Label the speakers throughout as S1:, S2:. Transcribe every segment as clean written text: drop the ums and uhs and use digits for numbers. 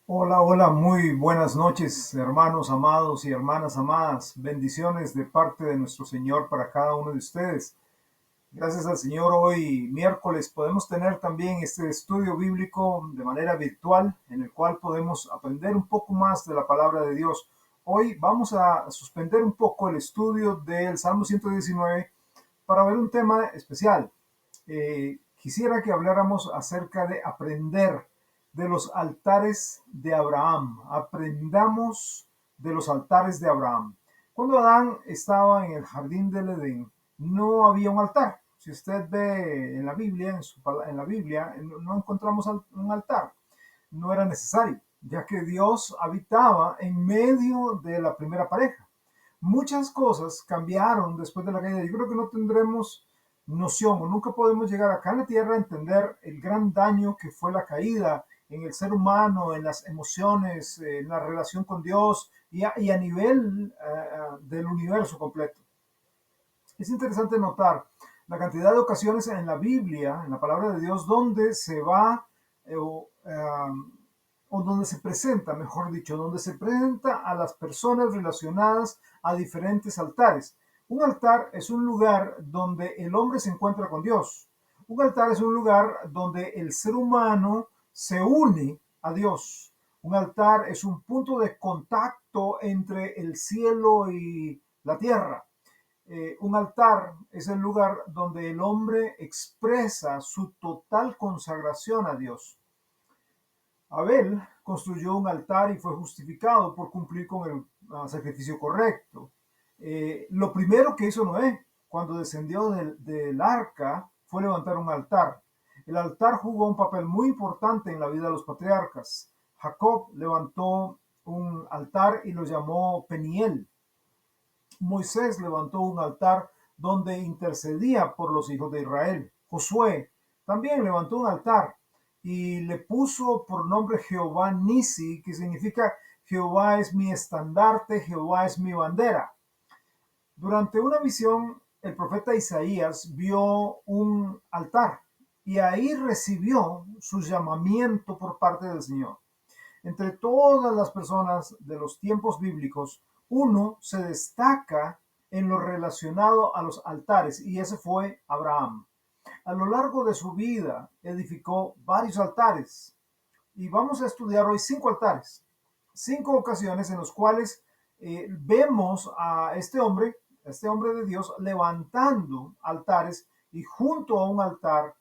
S1: Hola, hola, muy buenas noches, hermanos amados y hermanas amadas. Bendiciones de parte de nuestro Señor para cada uno de ustedes. Gracias al Señor, hoy miércoles podemos tener también este estudio bíblico de manera virtual en el cual podemos aprender un poco más de la palabra de Dios. Hoy vamos a suspender un poco el estudio del Salmo 119 para ver un tema especial. Quisiera que habláramos acerca de aprender de los altares de Abraham. Aprendamos de los altares de Abraham. Cuando Adán estaba en el jardín del Edén, no había un altar. Si usted ve en la Biblia, en la Biblia no encontramos un altar. No era necesario, ya que Dios habitaba en medio de la primera pareja. Muchas cosas cambiaron después de la caída. Yo creo que no tendremos noción o nunca podemos llegar acá en la tierra a entender el gran daño que fue la caída en el ser humano, en las emociones, en la relación con Dios y a nivel del universo completo. Es interesante notar la cantidad de ocasiones en la Biblia, en la palabra de Dios, donde se va o donde se presenta, mejor dicho, donde se presenta a las personas relacionadas a diferentes altares. Un altar es un lugar donde el hombre se encuentra con Dios. Un altar es un lugar donde el ser humano se une a Dios. Un altar es un punto de contacto entre el cielo y la tierra. Un altar es el lugar donde el hombre expresa su total consagración a Dios. Abel construyó un altar y fue justificado por cumplir con el sacrificio correcto. Lo primero que hizo Noé cuando descendió del arca fue levantar un altar. El altar jugó un papel muy importante en la vida de los patriarcas. Jacob levantó un altar y lo llamó Peniel. Moisés levantó un altar donde intercedía por los hijos de Israel. Josué también levantó un altar y le puso por nombre Jehová Nisi, que significa Jehová es mi estandarte, Jehová es mi bandera. Durante una visión, el profeta Isaías vio un altar y ahí recibió su llamamiento por parte del Señor. Entre todas las personas de los tiempos bíblicos, uno se destaca en lo relacionado a los altares y ese fue Abraham. A lo largo de su vida edificó varios altares y vamos a estudiar hoy 5 altares, 5 ocasiones en las cuales vemos a este hombre de Dios, levantando altares y junto a un altar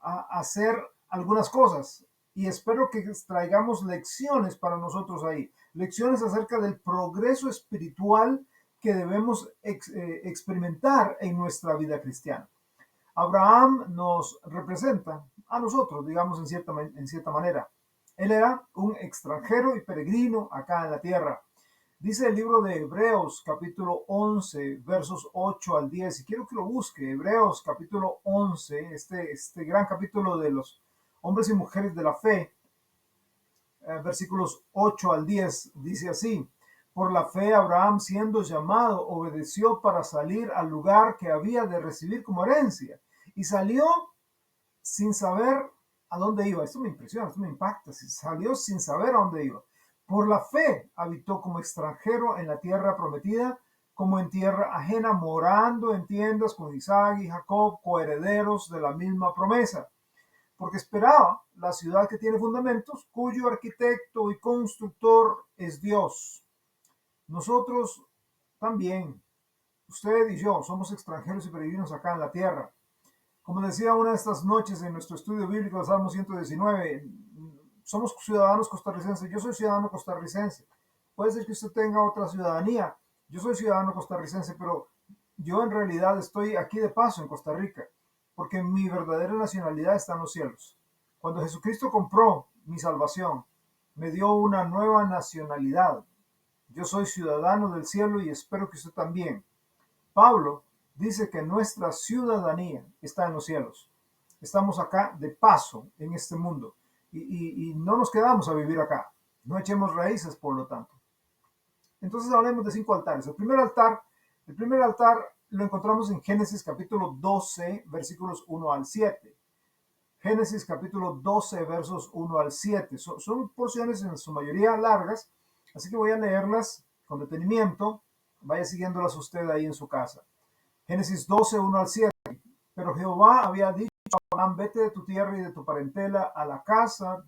S1: a hacer algunas cosas. Y espero que traigamos lecciones para nosotros ahí, lecciones acerca del progreso espiritual que debemos experimentar en nuestra vida cristiana. Abraham nos representa a nosotros, digamos en cierta manera. Él era un extranjero y peregrino acá en la tierra. Dice el libro de Hebreos capítulo 11, versos 8 al 10, y quiero que lo busque, Hebreos capítulo 11, este gran capítulo de los hombres y mujeres de la fe, versículos 8 al 10, dice así: por la fe Abraham, siendo llamado, obedeció para salir al lugar que había de recibir como herencia, y salió sin saber a dónde iba. Esto me impresiona, esto me impacta. Salió sin saber a dónde iba. Por la fe habitó como extranjero en la tierra prometida, como en tierra ajena, morando en tiendas con Isaac y Jacob, coherederos de la misma promesa, porque esperaba la ciudad que tiene fundamentos, cuyo arquitecto y constructor es Dios. Nosotros también, usted y yo, somos extranjeros y peregrinos acá en la tierra. Como decía una de estas noches en nuestro estudio bíblico del Salmo 119, somos ciudadanos costarricenses. Yo soy ciudadano costarricense. Puede ser que usted tenga otra ciudadanía. Yo soy ciudadano costarricense, pero yo en realidad estoy aquí de paso en Costa Rica, porque mi verdadera nacionalidad está en los cielos. Cuando Jesucristo compró mi salvación, me dio una nueva nacionalidad. Yo soy ciudadano del cielo y espero que usted también. Pablo dice que nuestra ciudadanía está en los cielos. Estamos acá de paso en este mundo y no nos quedamos a vivir acá. No echemos raíces, por lo tanto. Entonces hablemos de 5 altares. El primer altar lo encontramos en Génesis capítulo 12, versículos 1 al 7. Génesis capítulo 12, versos 1 al 7. Son porciones en su mayoría largas, así que voy a leerlas con detenimiento. Vaya siguiéndolas usted ahí en su casa. Génesis 12, 1 al 7. Pero Jehová había dicho a Abraham, vete de tu tierra y de tu parentela a la casa,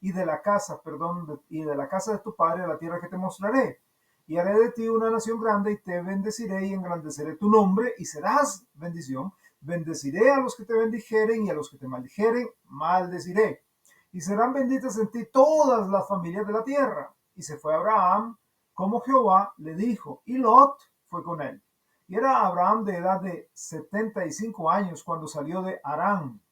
S1: y de la casa de tu padre a la tierra que te mostraré. Y haré de ti una nación grande y te bendeciré y engrandeceré tu nombre y serás bendición. Bendeciré a los que te bendijeren y a los que te maldijeren, maldeciré. Y serán benditas en ti todas las familias de la tierra. Y se fue Abraham como Jehová le dijo, y Lot fue con él. Y era Abraham de edad de 75 años cuando salió de Harán.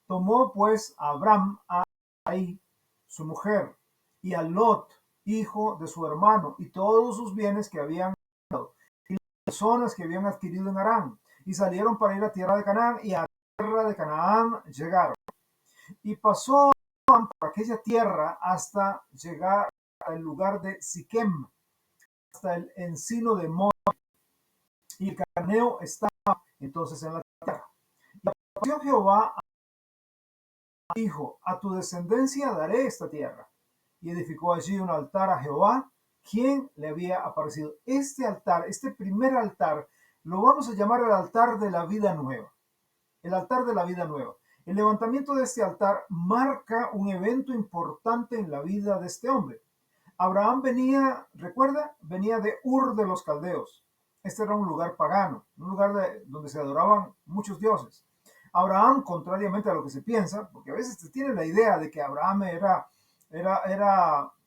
S1: Tomó pues Abraham a Sarai, su mujer, y a Lot, hijo de su hermano, y todos sus bienes que habían ganado, y las personas que habían adquirido en Harán, y salieron para ir a tierra de Canaán, y a tierra de Canaán llegaron. Y pasó Abraham por aquella tierra hasta llegar al lugar de Siquem, hasta el encino de Moreh, y el cananeo estaba entonces en la tierra. Y apareció Jehová, dijo, a tu descendencia daré esta tierra. Y edificó allí un altar a Jehová, quien le había aparecido. Este altar, este primer altar, lo vamos a llamar el altar de la vida nueva. El altar de la vida nueva. El levantamiento de este altar marca un evento importante en la vida de este hombre. Abraham venía, recuerda, venía de Ur de los Caldeos. Este era un lugar pagano, un lugar donde se adoraban muchos dioses. Abraham, contrariamente a lo que se piensa, porque a veces se tiene la idea de que Abraham era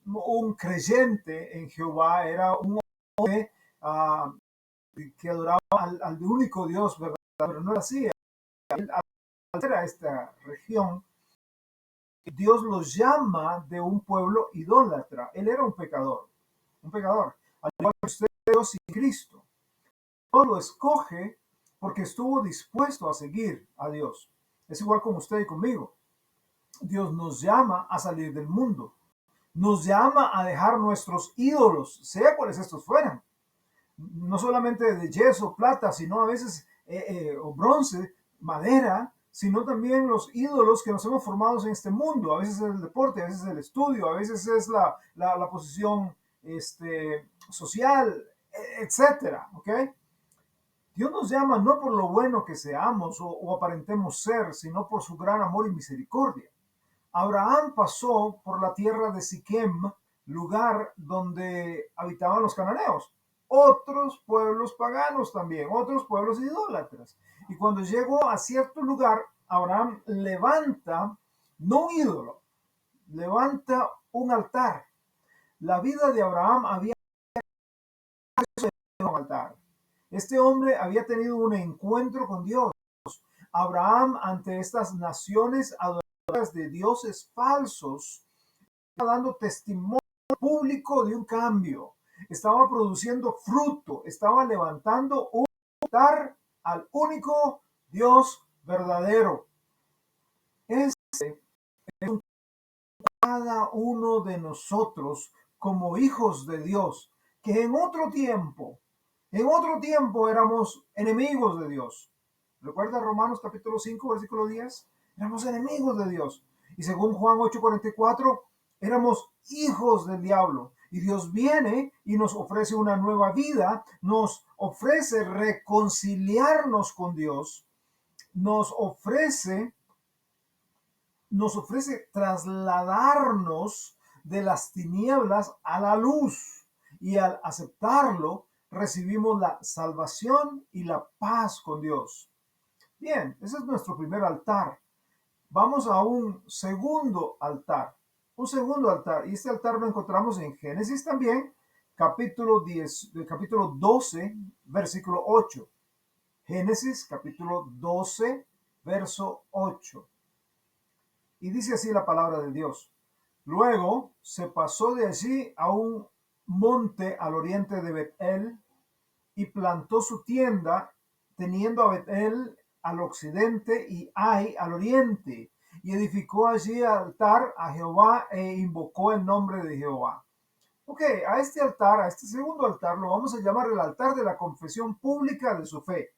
S1: un creyente en Jehová, era un hombre que adoraba al único Dios, ¿verdad? Pero no era así. Al ser a esta región, Dios los llama de un pueblo idólatra. Él era un pecador, al igual que usted, Dios y Cristo. Dios lo escoge porque estuvo dispuesto a seguir a Dios. Es igual con usted y conmigo. Dios nos llama a salir del mundo. Nos llama a dejar nuestros ídolos, sea cuales estos fueran. No solamente de yeso, plata, sino a veces o bronce, madera, sino también los ídolos que nos hemos formado en este mundo. A veces es el deporte, a veces es el estudio, a veces es la posición social, etcétera. ¿Ok? Dios nos llama no por lo bueno que seamos o aparentemos ser, sino por su gran amor y misericordia. Abraham pasó por la tierra de Siquem, lugar donde habitaban los cananeos, otros pueblos paganos también, otros pueblos idólatras. Y cuando llegó a cierto lugar, Abraham levanta, no un ídolo, levanta un altar. La vida de Abraham había un altar. Este hombre había tenido un encuentro con Dios. Abraham, ante estas naciones adoradoras de dioses falsos, estaba dando testimonio público de un cambio, estaba produciendo fruto, estaba levantando un altar al único Dios verdadero. Este es cada uno de nosotros como hijos de Dios, que en otro tiempo éramos enemigos de Dios. ¿Recuerda Romanos capítulo 5, versículo 10? Éramos enemigos de Dios. Y según Juan 8:44, éramos hijos del diablo. Y Dios viene y nos ofrece una nueva vida, nos ofrece reconciliarnos con Dios, nos ofrece trasladarnos de las tinieblas a la luz. Y al aceptarlo, recibimos la salvación y la paz con Dios. Bien, ese es nuestro primer altar. Vamos a un segundo altar. Un segundo altar. Y este altar lo encontramos en Génesis también, capítulo 12, versículo 8. Génesis, capítulo 12, verso 8. Y dice así la palabra de Dios. Luego se pasó de allí a un monte al oriente de Betel y plantó su tienda, teniendo a Betel al occidente y Ai al oriente. Y edificó allí altar a Jehová e invocó el nombre de Jehová. Ok, a este altar, a este segundo altar, lo vamos a llamar el altar de la confesión pública de su fe.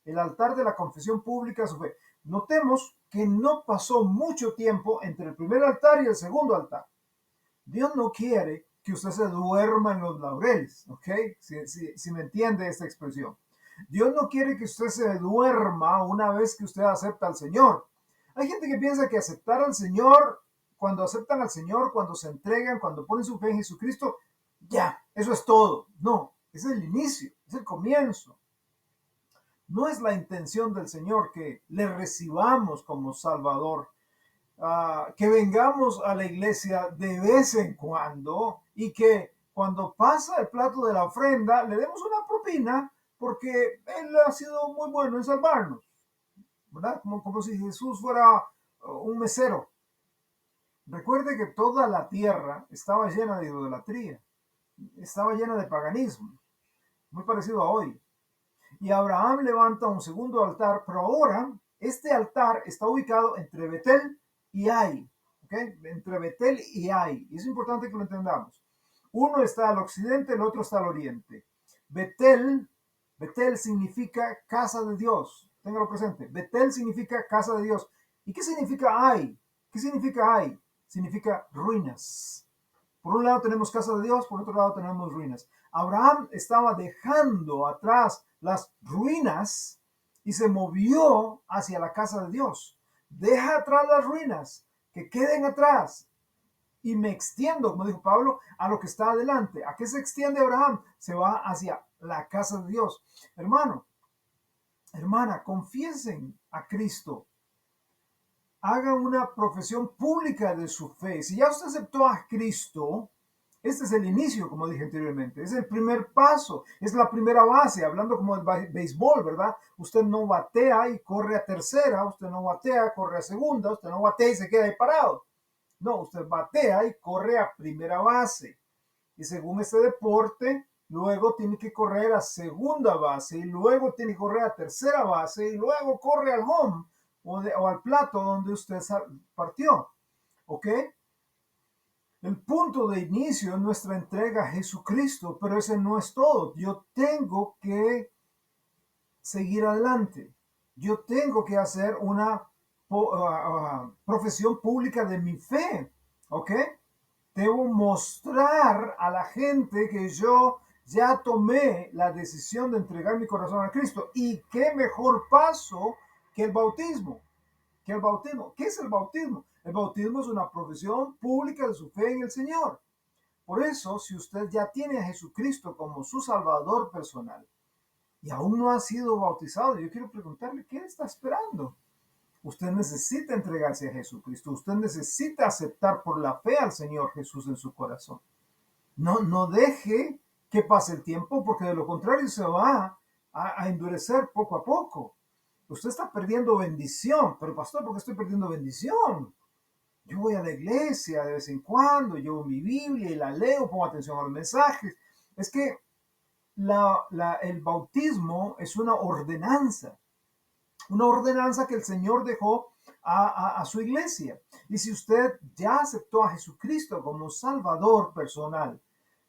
S1: El altar de la confesión pública de su fe. Notemos que no pasó mucho tiempo entre el primer altar y el segundo altar. Dios no quiere que usted se duerma en los laureles, ¿ok? Si me entiende esta expresión. Dios no quiere que usted se duerma una vez que usted acepta al Señor. Hay gente que piensa que aceptar al Señor, cuando aceptan al Señor, cuando se entregan, cuando ponen su fe en Jesucristo, ya, eso es todo. No, es el inicio, es el comienzo. No es la intención del Señor que le recibamos como Salvador, que vengamos a la iglesia de vez en cuando y que cuando pasa el plato de la ofrenda le demos una propina porque Él ha sido muy bueno en salvarnos, ¿verdad? Como si Jesús fuera un mesero. Recuerde que toda la tierra estaba llena de idolatría, estaba llena de paganismo, muy parecido a hoy. Y Abraham levanta un segundo altar, pero ahora este altar está ubicado entre Betel y Ai, ¿ok? Entre Betel y Ai. Y es importante que lo entendamos. Uno está al occidente, el otro está al oriente. Betel, Betel significa casa de Dios. Téngalo presente. Betel significa casa de Dios. ¿Y qué significa Ai? ¿Qué significa Ai? Significa ruinas. Por un lado tenemos casa de Dios, por otro lado tenemos ruinas. Abraham estaba dejando atrás las ruinas y se movió hacia la casa de Dios. Deja atrás las ruinas, que queden atrás. Y me extiendo, como dijo Pablo, a lo que está adelante. ¿A qué se extiende Abraham? Se va hacia la casa de Dios. Hermano, hermana, confiesen a Cristo. Hagan una profesión pública de su fe. Si ya usted aceptó a Cristo, este es el inicio, como dije anteriormente, es el primer paso, es la primera base, hablando como el béisbol, ¿verdad? Usted no batea y corre a tercera, usted no batea, corre a segunda, usted no batea y se queda ahí parado. No, usted batea y corre a primera base. Y según este deporte, luego tiene que correr a segunda base y luego tiene que correr a tercera base y luego corre al home o al plato donde usted partió. ¿Ok? El punto de inicio es nuestra entrega a Jesucristo, pero ese no es todo. Yo tengo que seguir adelante. Yo tengo que hacer una profesión pública de mi fe. ¿Ok? Debo mostrar a la gente que yo ya tomé la decisión de entregar mi corazón a Cristo. Y qué mejor paso que el bautismo. Que el bautismo. ¿Qué es el bautismo? El bautismo es una profesión pública de su fe en el Señor. Por eso, si usted ya tiene a Jesucristo como su Salvador personal y aún no ha sido bautizado, yo quiero preguntarle, ¿qué está esperando? Usted necesita entregarse a Jesucristo. Usted necesita aceptar por la fe al Señor Jesús en su corazón. No deje que pase el tiempo porque de lo contrario se va a endurecer poco a poco. Usted está perdiendo bendición. Pero pastor, ¿por qué estoy perdiendo bendición? Yo voy a la iglesia de vez en cuando, llevo mi Biblia y la leo, pongo atención a los mensajes. Es que el bautismo es una ordenanza que el Señor dejó a su iglesia. Y si usted ya aceptó a Jesucristo como Salvador personal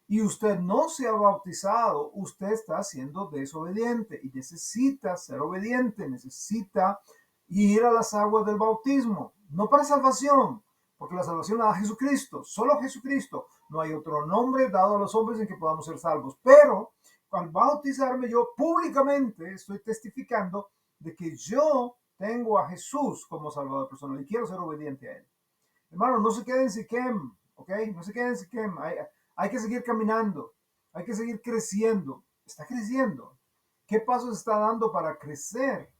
S1: y usted no se ha bautizado, usted está siendo desobediente y necesita ser obediente, necesita ir a las aguas del bautismo, no para salvación, porque la salvación la da Jesucristo, solo Jesucristo. No hay otro nombre dado a los hombres en que podamos ser salvos. Pero al bautizarme yo públicamente estoy testificando de que yo tengo a Jesús como Salvador personal y quiero ser obediente a Él. Hermano, no se queden en Siquem, ¿ok? No se queden en Siquem. Hay que seguir caminando, hay que seguir creciendo. Está creciendo. ¿Qué pasos está dando para crecer?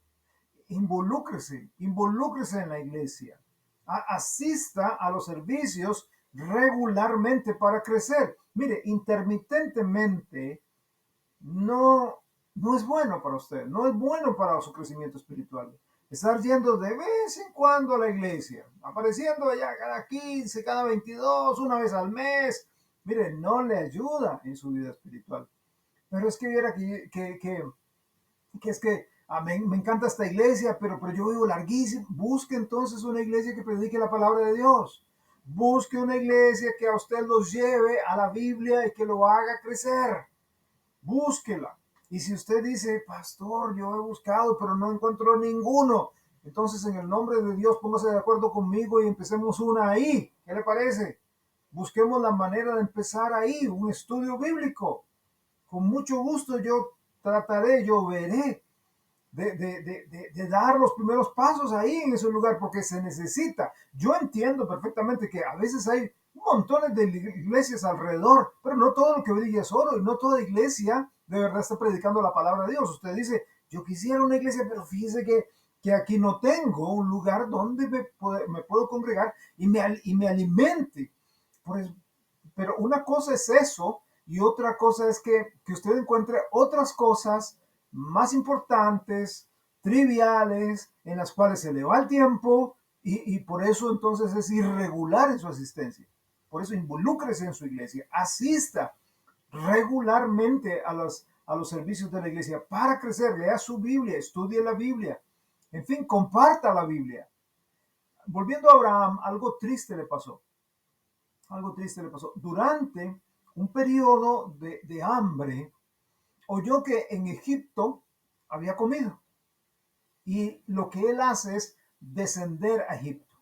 S1: Involúcrese en la iglesia. Asista a los servicios regularmente para crecer. Mire, intermitentemente no, no es bueno para usted, no es bueno para su crecimiento espiritual. Estar yendo de vez en cuando a la iglesia, apareciendo allá cada 15, cada 22, una vez al mes. Mire, no le ayuda en su vida espiritual. Pero es que viera que es que me encanta esta iglesia, pero yo vivo larguísimo. Busque entonces una iglesia que predique la palabra de Dios. Busque una iglesia que a usted los lleve a la Biblia y que lo haga crecer. Búsquela. Y si usted dice, pastor, yo he buscado, pero no encuentro ninguno, Entonces, en el nombre de Dios, póngase de acuerdo conmigo y empecemos una ahí. ¿Qué le parece? Busquemos la manera de empezar ahí, un estudio bíblico. Con mucho gusto yo trataré, yo veré de dar los primeros pasos ahí en ese lugar, porque se necesita. Yo entiendo perfectamente que a veces hay montones de iglesias alrededor, pero no todo lo que brilla es oro y no toda iglesia de verdad está predicando la palabra de Dios. Usted dice, yo quisiera una iglesia, pero fíjese que aquí no tengo un lugar donde me puedo congregar y me alimente. Por eso, pero una cosa es eso y otra cosa es que usted encuentre otras cosas más importantes, triviales, en las cuales se le va el tiempo y por eso entonces es irregular en su asistencia. Por eso involúcrese en su iglesia, asista regularmente a los servicios de la iglesia para crecer, lea su Biblia, estudie la Biblia, en fin, comparta la Biblia. Volviendo a Abraham, algo triste le pasó. Algo triste le pasó. Durante un periodo de hambre, oyó que en Egipto había comido. Y lo que él hace es descender a Egipto.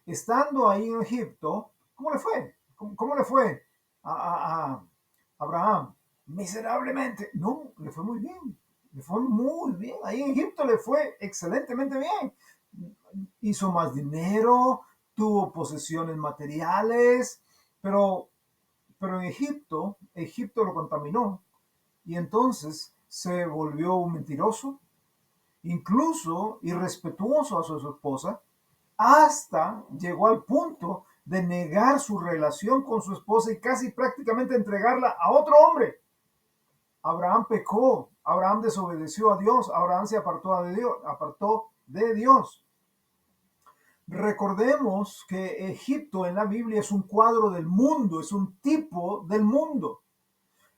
S1: Estando ahí en Egipto, ¿cómo le fue? ¿Cómo le fue a Abraham? Miserablemente. No, le fue muy bien. Le fue muy bien. Ahí en Egipto le fue excelentemente bien. Hizo más dinero, tuvo posesiones materiales, pero, pero en Egipto, Egipto lo contaminó y entonces se volvió un mentiroso, incluso irrespetuoso a su esposa, hasta llegó al punto de negar su relación con su esposa y casi prácticamente entregarla a otro hombre. Abraham pecó, Abraham desobedeció a Dios, Abraham se apartó de Dios. Recordemos que Egipto en la Biblia es un cuadro del mundo, es un tipo del mundo.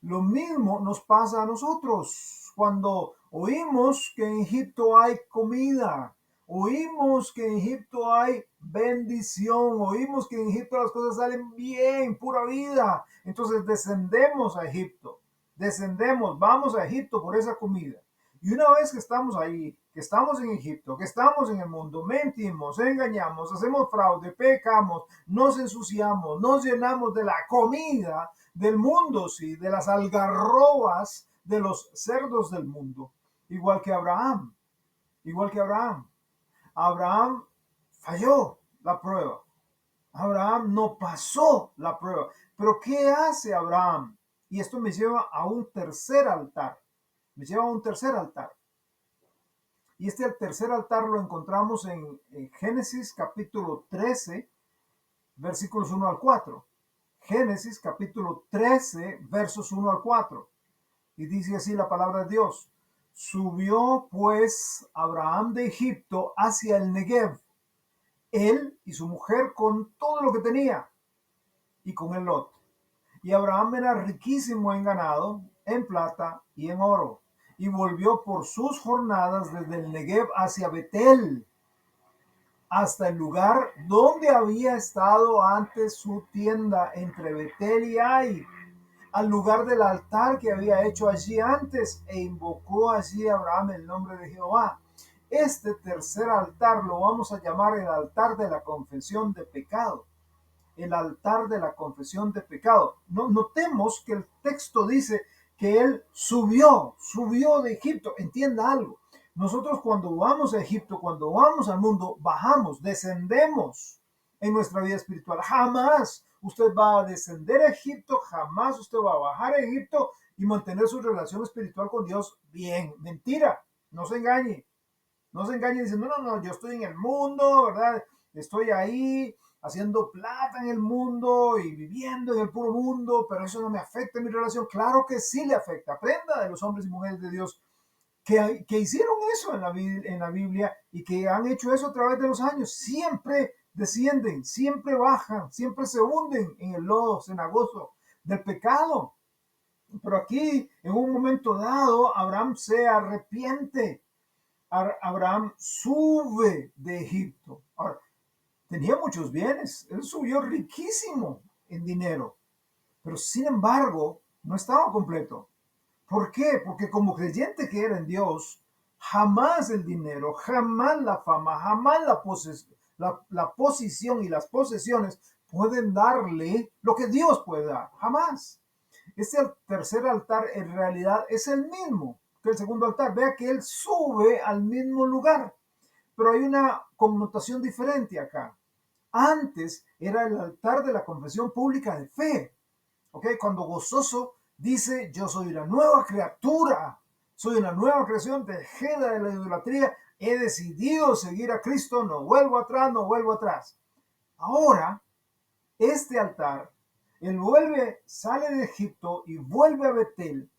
S1: Lo mismo nos pasa a nosotros cuando oímos que en Egipto hay comida, oímos que en Egipto hay bendición, oímos que en Egipto las cosas salen bien, pura vida. Entonces descendemos a Egipto, descendemos, vamos a Egipto por esa comida. Y una vez que estamos ahí, que estamos en Egipto, que estamos en el mundo, mentimos, engañamos, hacemos fraude, pecamos, nos ensuciamos, nos llenamos de la comida del mundo, sí, de las algarrobas de los cerdos del mundo, igual que Abraham, igual que Abraham. Abraham falló la prueba. Abraham no pasó la prueba. Pero ¿qué hace Abraham? Y esto me lleva a un tercer altar. Me lleva a un tercer altar. Y este tercer altar lo encontramos en Génesis capítulo 13, versículos 1 al 4. Génesis capítulo 13, versos 1 al 4. Y dice así la palabra de Dios. Subió pues Abraham de Egipto hacia el Negev, él y su mujer con todo lo que tenía, y con el Lot. Y Abraham era riquísimo en ganado, en plata y en oro. Y volvió por sus jornadas desde el Negev hacia Betel, hasta el lugar donde había estado antes su tienda entre Betel y Ai, al lugar del altar que había hecho allí antes, e invocó allí Abraham el nombre de Jehová. Este tercer altar lo vamos a llamar el altar de la confesión de pecado. El altar de la confesión de pecado. Notemos que el texto dice que él subió de Egipto. Entienda algo. Nosotros cuando vamos a Egipto, cuando vamos al mundo, bajamos, descendemos en nuestra vida espiritual. Jamás usted va a descender a Egipto, jamás usted va a bajar a Egipto y mantener su relación espiritual con Dios bien. Mentira, no se engañe. No se engañe diciendo, no, yo estoy en el mundo, ¿verdad? Estoy ahí haciendo plata en el mundo y viviendo en el puro mundo, pero eso no me afecta en mi relación. Claro que sí le afecta. Aprenda de los hombres y mujeres de Dios que hicieron eso en la Biblia y que han hecho eso a través de los años. Siempre descienden, siempre bajan, siempre se hunden en el lodo cenagoso del pecado. Pero aquí, en un momento dado, Abraham se arrepiente. Abraham sube de Egipto. Ahora, tenía muchos bienes, él subió riquísimo en dinero, pero sin embargo no estaba completo. ¿Por qué? Porque como creyente que era en Dios, Jamás el dinero, jamás la fama, jamás la posición y las posesiones pueden darle lo que Dios puede dar. Jamás. Este tercer altar en realidad es el mismo que el segundo altar. Vea que él sube al mismo lugar, pero hay una connotación diferente acá. Antes era el altar de la confesión pública de fe. ¿Ok? Cuando gozoso dice, yo soy una nueva criatura, soy una nueva creación, dejé de la idolatría, he decidido seguir a Cristo, no vuelvo atrás, no vuelvo atrás. Ahora, este altar, él vuelve, sale de Egipto y vuelve a Betel.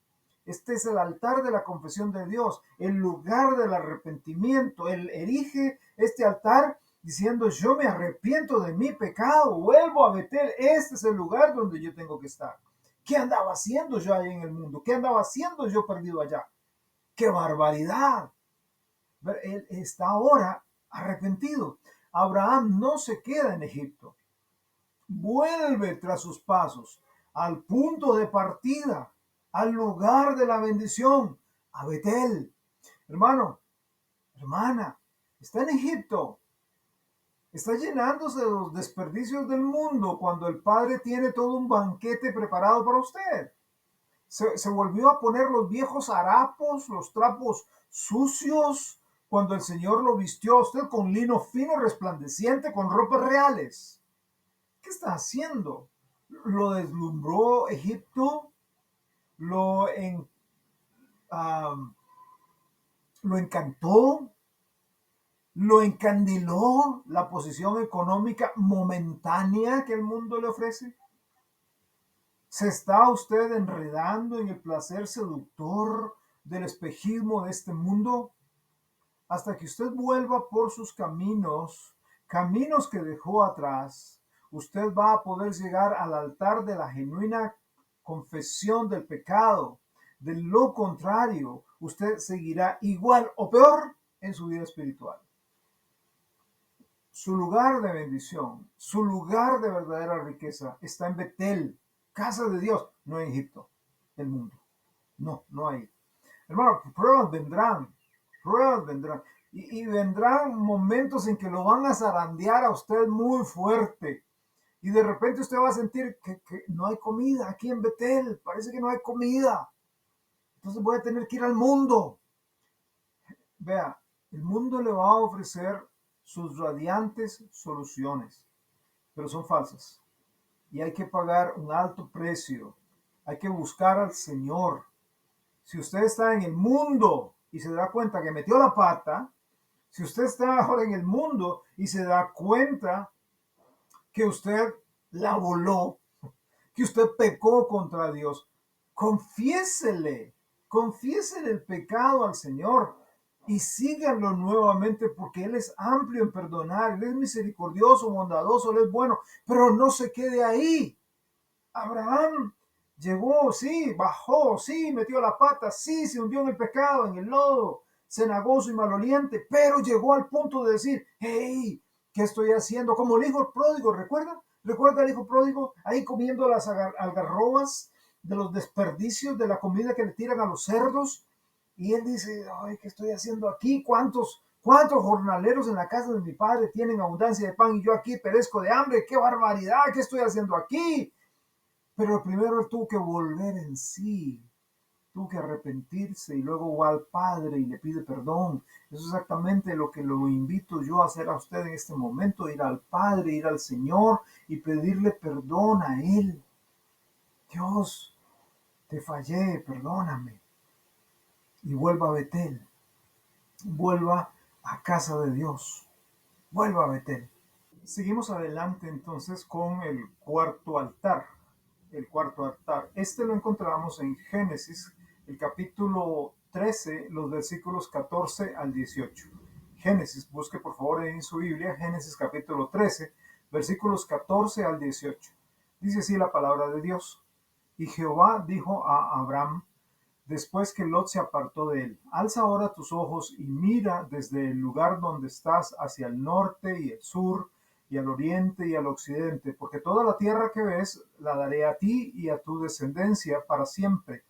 S1: Este es el altar de la confesión de Dios, el lugar del arrepentimiento. Él erige este altar diciendo, yo me arrepiento de mi pecado, vuelvo a Betel. Este es el lugar donde yo tengo que estar. ¿Qué andaba haciendo yo allá en el mundo? ¿Qué andaba haciendo yo perdido allá? ¡Qué barbaridad! Él está ahora arrepentido. Abraham no se queda en Egipto. Vuelve tras sus pasos al punto de partida, al lugar de la bendición, a Betel. Hermano, hermana, está en Egipto, está llenándose de los desperdicios del mundo cuando el Padre tiene todo un banquete preparado para usted. Se volvió a poner los viejos harapos, los trapos sucios, cuando el Señor lo vistió a usted con lino fino, resplandeciente, con ropas reales. ¿Qué está haciendo? ¿Lo deslumbró Egipto? ¿Lo, en, um, ¿Lo encantó? ¿Lo encandiló la posición económica momentánea que el mundo le ofrece? ¿Se está usted enredando en el placer seductor del espejismo de este mundo? Hasta que usted vuelva por sus caminos, caminos que dejó atrás, usted va a poder llegar al altar de la genuina confesión del pecado. De lo contrario, usted seguirá igual o peor en su vida espiritual. Su lugar de bendición, su lugar de verdadera riqueza está en Betel, casa de Dios, no en Egipto, el mundo. No, no hay. Hermano, pruebas vendrán. Y vendrán momentos en que lo van a zarandear a usted muy fuerte. Y de repente usted va a sentir que no hay comida aquí en Betel. Parece que no hay comida. Entonces voy a tener que ir al mundo. Vea, el mundo le va a ofrecer sus radiantes soluciones, pero son falsas. Y hay que pagar un alto precio. Hay que buscar al Señor. Si usted está en el mundo y se da cuenta que metió la pata, si usted está ahora en el mundo y se da cuenta que usted la voló, que usted pecó contra Dios, confiésele, confiésele el pecado al Señor y síganlo nuevamente porque Él es amplio en perdonar, Él es misericordioso, bondadoso, Él es bueno, pero no se quede ahí. Abraham llegó, sí, bajó, sí, metió la pata, sí, se hundió en el pecado, en el lodo, cenagoso y maloliente, pero llegó al punto de decir, hey, ¿qué estoy haciendo? Como el hijo pródigo, ¿recuerda? ¿Recuerda el hijo pródigo ahí comiendo las algarrobas de los desperdicios de la comida que le tiran a los cerdos? Y él dice, ay, ¿qué estoy haciendo aquí? ¿Cuántos jornaleros en la casa de mi padre tienen abundancia de pan y yo aquí perezco de hambre? ¡Qué barbaridad! ¿Qué estoy haciendo aquí? Pero primero él tuvo que volver en sí, tuvo que arrepentirse y luego va al Padre y le pide perdón. Eso es exactamente lo que lo invito yo a hacer a usted en este momento, ir al Padre, ir al Señor y pedirle perdón a Él. Dios, te fallé, perdóname. Y vuelva a Betel, vuelva a casa de Dios, vuelva a Betel. Seguimos adelante entonces con el cuarto altar. El cuarto altar. Este lo encontramos en Génesis, el capítulo 13, los versículos 14 al 18. Génesis, busque por favor en su Biblia, Génesis capítulo 13, versículos 14 al 18. Dice así la palabra de Dios. Y Jehová dijo a Abraham, después que Lot se apartó de él, alza ahora tus ojos y mira desde el lugar donde estás hacia el norte y el sur, y al oriente y al occidente, porque toda la tierra que ves la daré a ti y a tu descendencia para siempre,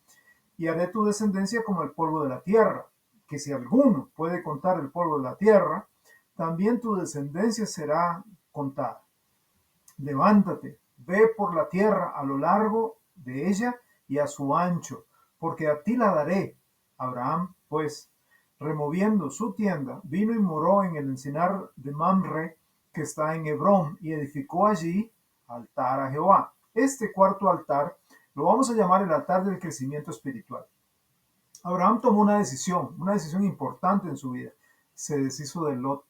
S1: y haré tu descendencia como el polvo de la tierra. que si alguno puede contar el polvo de la tierra, también tu descendencia será contada. Levántate, ve por la tierra a lo largo de ella y a su ancho, porque a ti la daré. Abraham, pues, removiendo su tienda, vino y moró en el encinar de Mamre, que está en Hebrón, y edificó allí altar a Jehová. Este cuarto altar lo vamos a llamar el altar del crecimiento espiritual. Abraham tomó una decisión importante en su vida. Se deshizo de Lot.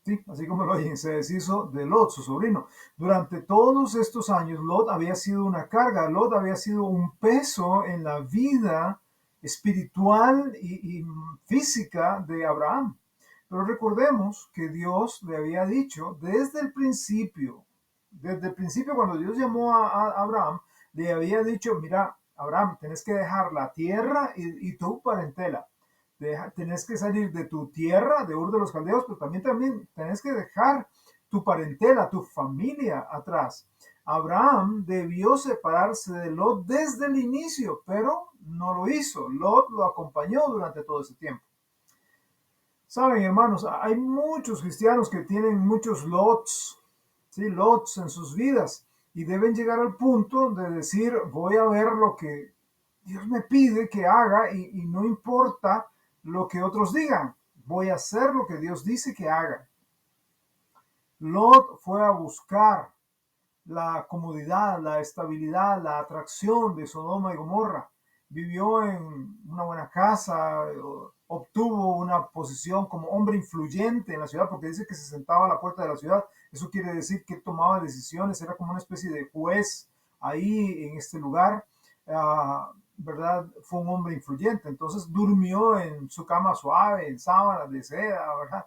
S1: Sí, así como lo oyen, se deshizo de Lot, su sobrino. Durante todos estos años, Lot había sido una carga, Lot había sido un peso en la vida espiritual y física de Abraham. Pero recordemos que Dios le había dicho desde el principio cuando Dios llamó a Abraham, le había dicho, mira, Abraham, tenés que dejar la tierra y tu parentela. Tenés que salir de tu tierra, de Ur de los Caldeos, pero también tenés que dejar tu parentela, tu familia atrás. Abraham debió separarse de Lot desde el inicio, pero no lo hizo. Lot lo acompañó durante todo ese tiempo. Saben, hermanos, hay muchos cristianos que tienen muchos lots, ¿sí? Lots en sus vidas y deben llegar al punto de decir, voy a ver lo que Dios me pide que haga y no importa lo que otros digan, voy a hacer lo que Dios dice que haga. Lot fue a buscar la comodidad, la estabilidad, la atracción de Sodoma y Gomorra. Vivió en una buena casa, obtuvo una posición como hombre influyente en la ciudad, porque dice que se sentaba a la puerta de la ciudad. Eso quiere decir que tomaba decisiones, era como una especie de juez ahí en este lugar. ¿Verdad? Fue un hombre influyente. Entonces durmió en su cama suave, en sábanas de seda, ¿verdad?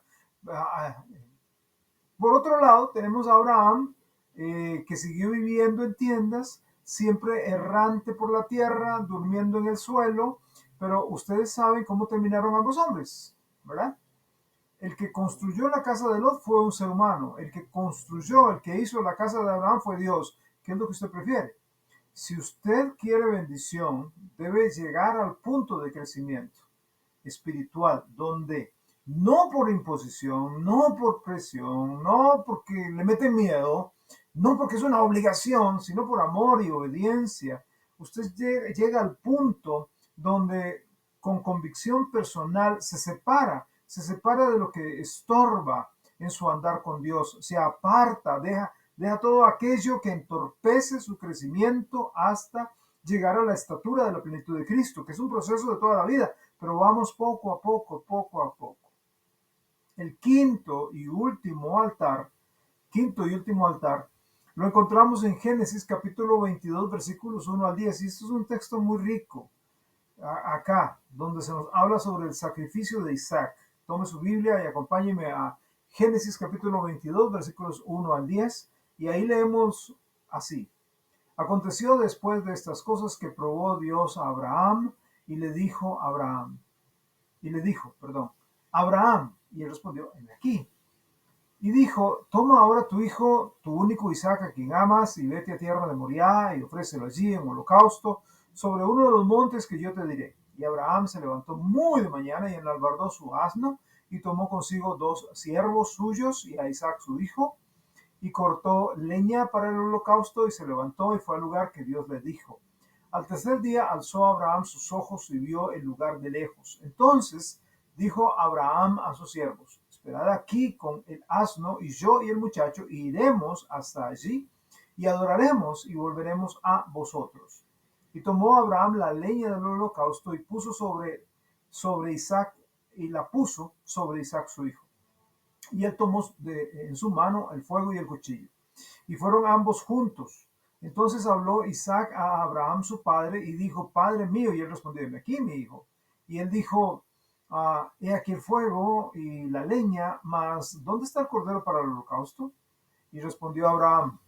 S1: Por otro lado, tenemos a Abraham, que siguió viviendo en tiendas, siempre errante por la tierra, durmiendo en el suelo, pero ustedes saben cómo terminaron ambos hombres, ¿verdad? El que construyó la casa de Lot fue un ser humano, el que hizo la casa de Abraham fue Dios. ¿Qué es lo que usted prefiere? Si usted quiere bendición, debe llegar al punto de crecimiento espiritual, donde no por imposición, no por presión, no porque le meten miedo, no porque es una obligación, sino por amor y obediencia, usted llega al punto donde con convicción personal se separa de lo que estorba en su andar con Dios, se aparta, deja todo aquello que entorpece su crecimiento hasta llegar a la estatura de la plenitud de Cristo, que es un proceso de toda la vida, pero vamos poco a poco, poco a poco. El quinto y último altar, lo encontramos en Génesis capítulo 22, versículos 1 al 10, y esto es un texto muy rico, acá, donde se nos habla sobre el sacrificio de Isaac. Tome su Biblia y acompáñeme a Génesis capítulo 22, versículos 1 al 10, y ahí leemos así. Aconteció después de estas cosas que probó Dios a Abraham y le dijo perdón, Abraham, y él respondió, heme aquí. Y dijo, toma ahora tu hijo, tu único Isaac, a quien amas, y vete a tierra de Moriah y ofrécelo allí en holocausto sobre uno de los montes que yo te diré. Y Abraham se levantó muy de mañana y enalbardó su asno y tomó consigo 2 siervos suyos y a Isaac su hijo y cortó leña para el holocausto y se levantó y fue al lugar que Dios le dijo. Al tercer día alzó Abraham sus ojos y vio el lugar de lejos. Entonces dijo Abraham a sus siervos, esperad aquí con el asno y yo y el muchacho iremos hasta allí y adoraremos y volveremos a vosotros. Y tomó Abraham la leña del holocausto y puso sobre Isaac y la puso sobre Isaac su hijo. Y él tomó en su mano el fuego y el cuchillo. Y fueron ambos juntos. Entonces habló Isaac a Abraham su padre y dijo, Padre mío. Y él respondió, aquí mi hijo. Y él dijo, he aquí el fuego y la leña, mas ¿dónde está el cordero para el holocausto? Y respondió Abraham,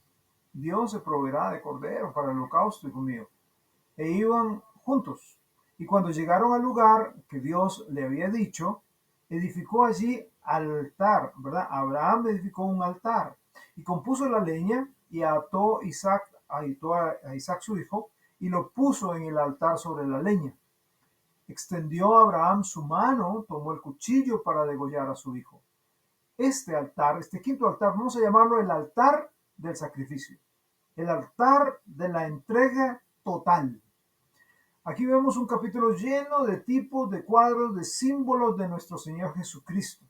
S1: Dios se proveerá de cordero para el holocausto, hijo mío. E iban juntos. Y cuando llegaron al lugar que Dios le había dicho, edificó allí altar, ¿verdad? Abraham edificó un altar y compuso la leña y ató a Isaac su hijo y lo puso en el altar sobre la leña. Extendió a Abraham su mano, tomó el cuchillo para degollar a su hijo. Este altar, este quinto altar, vamos a llamarlo el altar del sacrificio, el altar de la entrega total. Aquí vemos un capítulo lleno de tipos, de cuadros, de símbolos de nuestro Señor Jesucristo.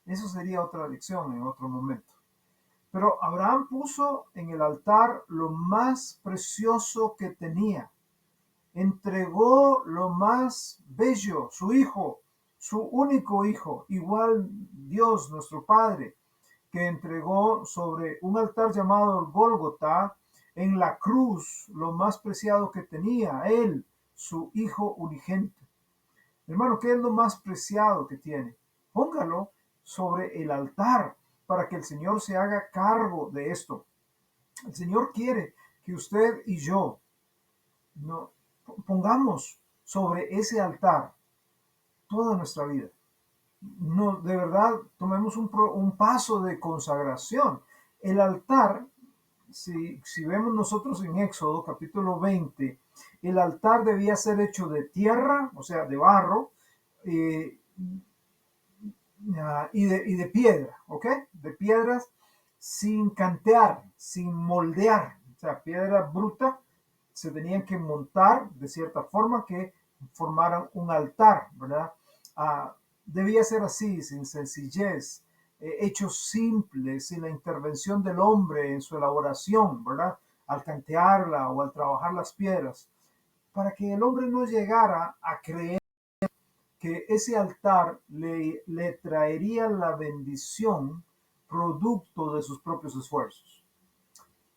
S1: Eso sería otra lección en otro momento. Pero Abraham puso en el altar lo más precioso que tenía. Entregó lo más bello, su hijo, su único hijo, igual Dios, nuestro Padre, que entregó sobre un altar llamado el Gólgota, en la cruz, lo más preciado que tenía, él, su hijo unigénito. Hermano, ¿qué es lo más preciado que tiene? Póngalo sobre el altar para que el Señor se haga cargo de esto. El Señor quiere que usted y yo no, pongamos sobre ese altar toda nuestra vida. No, de verdad, tomemos un paso de consagración. El altar, si vemos nosotros en Éxodo capítulo 20, el altar debía ser hecho de tierra, o sea, de barro, eh, y de piedra, ¿ok? De piedras sin cantear, sin moldear, o sea, piedra bruta, se tenían que montar de cierta forma que formaran un altar, ¿verdad? Debía ser así, sin sencillez, hecho simple, sin la intervención del hombre en su elaboración, ¿verdad? Al cantearla o al trabajar las piedras, para que el hombre no llegara a creer que ese altar le traería la bendición producto de sus propios esfuerzos.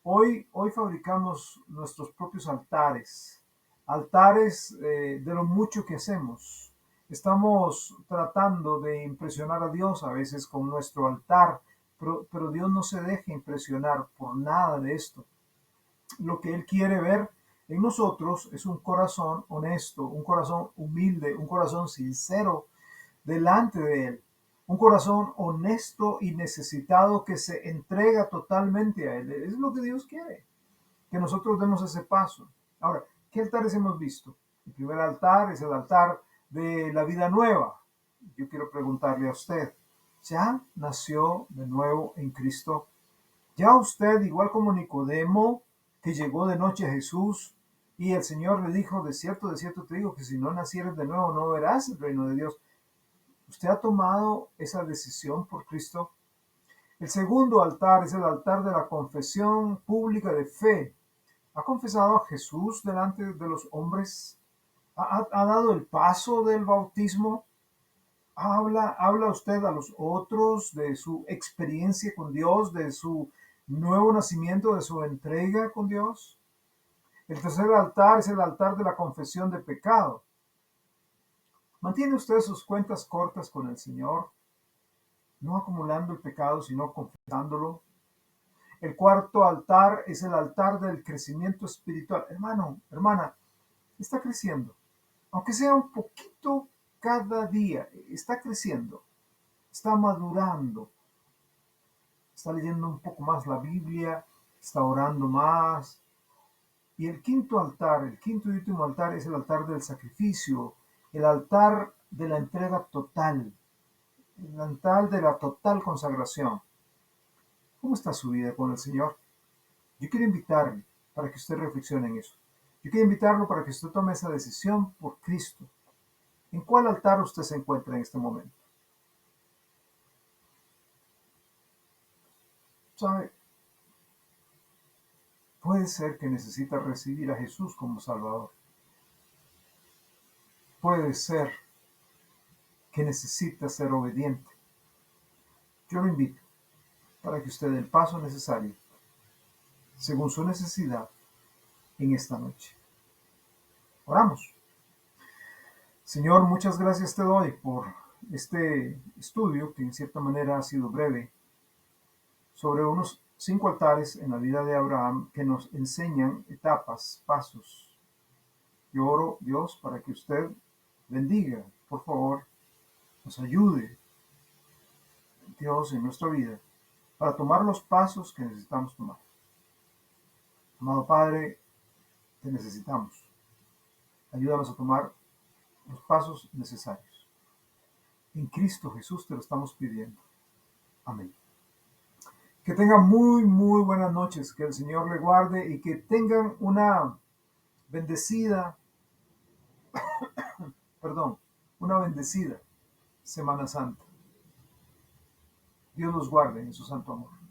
S1: Hoy fabricamos nuestros propios altares, altares de lo mucho que hacemos. Estamos tratando de impresionar a Dios a veces con nuestro altar, pero Dios no se deja impresionar por nada de esto. Lo que Él quiere ver en nosotros es un corazón honesto, un corazón humilde, un corazón sincero delante de Él. Un corazón honesto y necesitado que se entrega totalmente a Él. Es lo que Dios quiere, que nosotros demos ese paso. Ahora, ¿qué altares hemos visto? El primer altar es el altar de la vida nueva. Yo quiero preguntarle a usted, ¿ya nació de nuevo en Cristo? Ya usted, igual como Nicodemo, que llegó de noche a Jesús y el Señor le dijo, de cierto te digo que si no nacieres de nuevo no verás el reino de Dios. ¿Usted ha tomado esa decisión por Cristo? El segundo altar es el altar de la confesión pública de fe. ¿Ha confesado a Jesús delante de los hombres? ¿Ha dado el paso del bautismo? ¿Habla usted a los otros de su experiencia con Dios, de su nuevo nacimiento, de su entrega con Dios? El tercer altar es el altar de la confesión de pecado. ¿Mantiene usted sus cuentas cortas con el Señor? No acumulando el pecado, sino confesándolo. El cuarto altar es el altar del crecimiento espiritual. Hermano, hermana, está creciendo. Aunque sea un poquito cada día, está creciendo, está madurando, está leyendo un poco más la Biblia, está orando más. Y el quinto altar, el quinto y último altar es el altar del sacrificio, el altar de la entrega total, el altar de la total consagración. ¿Cómo está su vida con el Señor? Yo quiero invitarle para que usted reflexione en eso. Yo quiero invitarlo para que usted tome esa decisión por Cristo. ¿En cuál altar usted se encuentra en este momento? ¿Sabe? Puede ser que necesita recibir a Jesús como Salvador. Puede ser que necesita ser obediente. Yo lo invito para que usted dé el paso necesario, según su necesidad, en esta noche. Oramos. Señor, muchas gracias te doy por este estudio, que en cierta manera ha sido breve, sobre unos 5 altares en la vida de Abraham que nos enseñan etapas, pasos. Yo oro, Dios, para que usted bendiga, por favor, nos ayude, Dios, en nuestra vida, para tomar los pasos que necesitamos tomar. Amado Padre, te necesitamos. Ayúdanos a tomar los pasos necesarios. En Cristo Jesús te lo estamos pidiendo. Amén. Que tengan muy buenas noches, que el Señor le guarde y que tengan una bendecida, una bendecida Semana Santa. Dios los guarde en su santo amor.